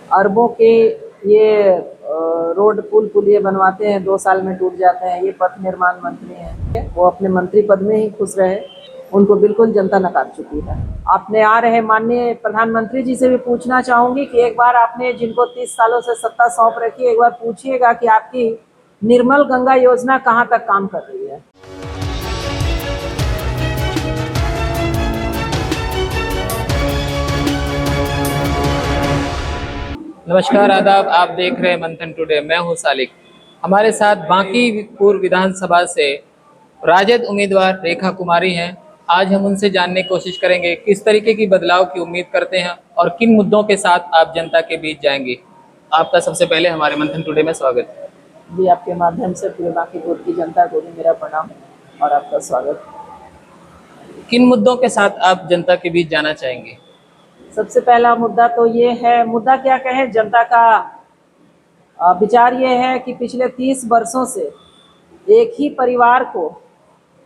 अरबों के ये रोड पुल पुलिये बनवाते हैं, 2 साल में टूट जाते हैं। ये पथ निर्माण मंत्री हैं, वो अपने मंत्री पद में ही खुश रहे, उनको बिल्कुल जनता नकार चुकी है। आपने आ रहे माननीय प्रधानमंत्री जी से भी पूछना चाहूंगी कि एक बार आपने जिनको 30 सालों से सत्ता सौंप रखी है, एक बार पूछिएगा कि आपकी निर्मल गंगा योजना कहाँ तक काम कर रही है। नमस्कार, आदाब। आप देख रहे हैं मंथन टुडे। मैं हूं सालिक। हमारे साथ बांकीपुर विधानसभा से राजद उम्मीदवार रेखा कुमारी हैं। आज हम उनसे जानने की कोशिश करेंगे किस तरीके की बदलाव की उम्मीद करते हैं और किन मुद्दों के साथ आप जनता के बीच जाएंगे। आपका सबसे पहले हमारे मंथन टुडे में स्वागत है। जी, आपके माध्यम से पूरे बांकीपुर की जनता को भी मेरा प्रणाम और आपका स्वागत। किन मुद्दों के साथ आप जनता के बीच जाना चाहेंगे? सबसे पहला मुद्दा तो ये है, मुद्दा क्या कहें, जनता का विचार ये है कि पिछले 30 वर्षों से एक ही परिवार को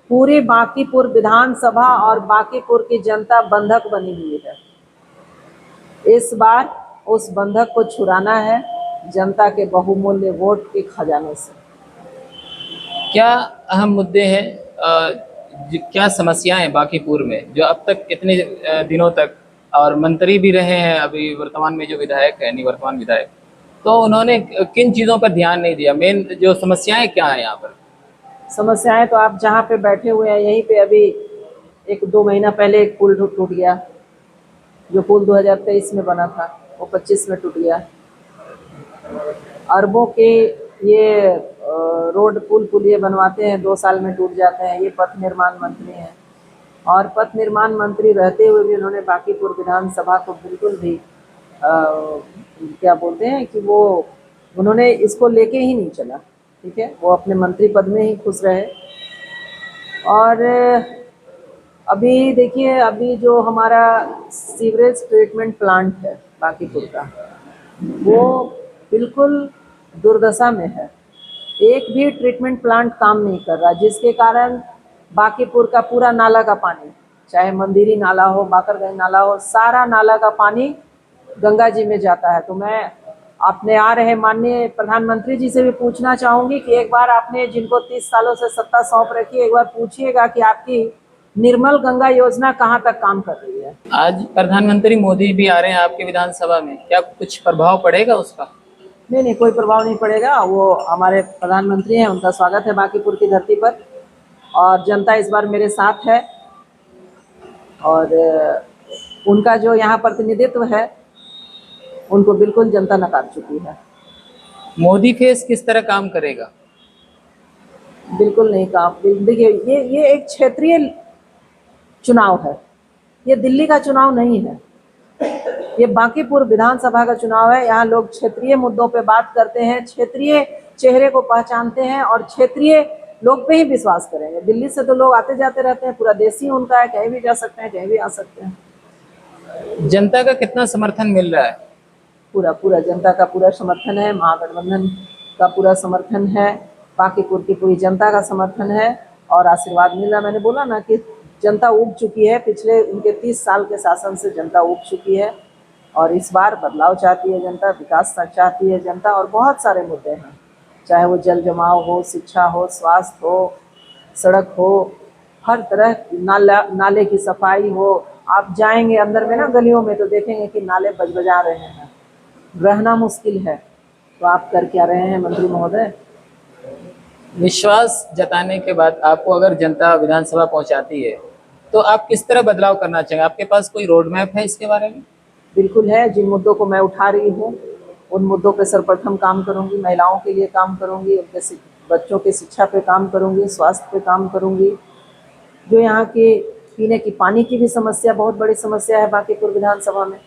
पूरी बांकीपुर विधानसभा और बांकीपुर की जनता बंधक बनी हुई है। इस बार उस बंधक को छुड़ाना है जनता के बहुमूल्य वोट के खजाने से। क्या अहम मुद्दे हैं, क्या समस्याएं हैं बांकीपुर में जो अब तक इतने दिनों तक, और मंत्री भी रहे हैं अभी वर्तमान में जो विधायक है, निवर्तमान विधायक, तो उन्होंने किन चीज़ों पर ध्यान नहीं दिया? मेन जो समस्याएं क्या है यहाँ पर? समस्याएं तो आप जहाँ पे बैठे हुए हैं यहीं पे अभी 1-2 महीना पहले एक पुल टूट गया। जो पुल 2023 में बना था वो 25 में टूट गया। अरबों के ये रोड पुल पुलिये बनवाते हैं, 2 साल में टूट जाते हैं। ये पथ निर्माण मंत्री हैं और पथ निर्माण मंत्री रहते हुए भी उन्होंने बांकीपुर विधानसभा को बिल्कुल भी क्या बोलते हैं कि वो उन्होंने इसको लेके ही नहीं चला। ठीक है, वो अपने मंत्री पद में ही खुश रहे। और अभी देखिए, अभी जो हमारा सीवरेज ट्रीटमेंट प्लांट है बांकीपुर का, वो बिल्कुल दुर्दशा में है। एक भी ट्रीटमेंट प्लांट काम नहीं कर रहा, जिसके कारण बांकीपुर का पूरा नाला का पानी, चाहे मंदिरी नाला हो, बाकरगंज नाला हो, सारा नाला का पानी गंगा जी में जाता है। तो मैं अपने आ रहे माननीय प्रधानमंत्री जी से भी पूछना चाहूंगी कि एक बार आपने जिनको 30 सालों से सत्ता सौंप रखी है, एक बार पूछिएगा कि आपकी निर्मल गंगा योजना कहाँ तक काम कर रही है। आज प्रधानमंत्री मोदी भी आ रहे हैं आपके विधानसभा में, क्या कुछ प्रभाव पड़ेगा उसका? नहीं, कोई प्रभाव नहीं पड़ेगा। वो हमारे प्रधानमंत्री हैं, उनका स्वागत है बांकीपुर की धरती पर, और जनता इस बार मेरे साथ है। और उनका जो यहाँ प्रतिनिधित्व है उनको बिल्कुल जनता नकार चुकी है। मोदी फेस किस तरह काम करेगा? बिल्कुल नहीं काम। देखिए, ये एक क्षेत्रीय चुनाव है, ये दिल्ली का चुनाव नहीं है, ये बांकीपुर विधानसभा का चुनाव है। यहाँ लोग क्षेत्रीय मुद्दों पे बात करते हैं, क्षेत्रीय चेहरे को पहचानते हैं और क्षेत्रीय लोग पे ही विश्वास करेंगे। दिल्ली से तो लोग आते जाते रहते हैं, पूरा देश ही उनका है, कहीं भी जा सकते हैं, कहीं भी आ सकते हैं। जनता का कितना समर्थन मिल रहा है? पूरा जनता का पूरा समर्थन है, महागठबंधन का पूरा समर्थन है, बांकीपुर की पूरी जनता का समर्थन है और आशीर्वाद मिल रहा। मैंने बोला ना कि जनता उब चुकी है, पिछले उनके 30 साल के शासन से जनता उब चुकी है और इस बार बदलाव चाहती है जनता, विकास चाहती है जनता। और बहुत सारे मुद्दे हैं, चाहे वो जल जमाव हो, शिक्षा हो, स्वास्थ्य हो, सड़क हो, हर तरह नाले की सफाई हो। आप जाएंगे अंदर में ना गलियों में तो देखेंगे कि नाले बजबजा रहे हैं, रहना मुश्किल है। तो आप कर क्या रहे हैं मंत्री महोदय? विश्वास जताने के बाद आपको अगर जनता विधानसभा पहुंचाती है तो आप किस तरह बदलाव करना चाहेंगे? आपके पास कोई रोड मैप है इसके बारे में? बिल्कुल है। जिन मुद्दों को मैं उठा रही हूँ उन मुद्दों पे सर्वप्रथम काम करूँगी। महिलाओं के लिए काम करूँगी, उनके बच्चों की शिक्षा पे काम करूँगी, स्वास्थ्य पे काम करूँगी। जो यहाँ के पीने की पानी की भी समस्या बहुत बड़ी समस्या है बांकीपुर विधानसभा में,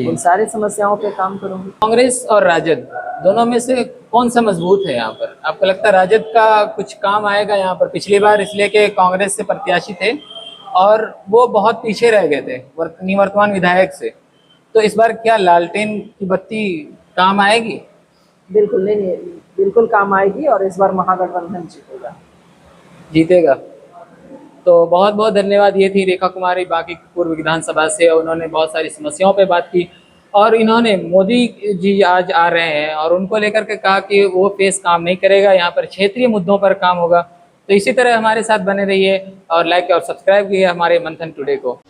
उन सारी समस्याओं पे काम करूँगी। कांग्रेस और राजद दोनों में से कौन सा मजबूत है यहाँ पर? आपको लगता है राजद का कुछ काम आएगा यहाँ पर? पिछली बार इसलिए कि कांग्रेस से प्रत्याशी थे और वो बहुत पीछे रह गए थे निवर्तमान विधायक से, तो इस बार क्या लालटेन की बत्ती काम आएगी? बिल्कुल नहीं, बिल्कुल काम आएगी और इस बार महागठबंधन जीतेगा। तो बहुत बहुत धन्यवाद। ये थी रेखा कुमारी बांकीपुर विधानसभा से, उन्होंने बहुत सारी समस्याओं पे बात की और इन्होंने मोदी जी आज आ रहे हैं और उनको लेकर के कहा कि वो फेस काम नहीं करेगा, यहाँ पर क्षेत्रीय मुद्दों पर काम होगा। तो इसी तरह हमारे साथ बने रहिए और लाइक और सब्सक्राइब कीजिए हमारे मंथन टुडे को।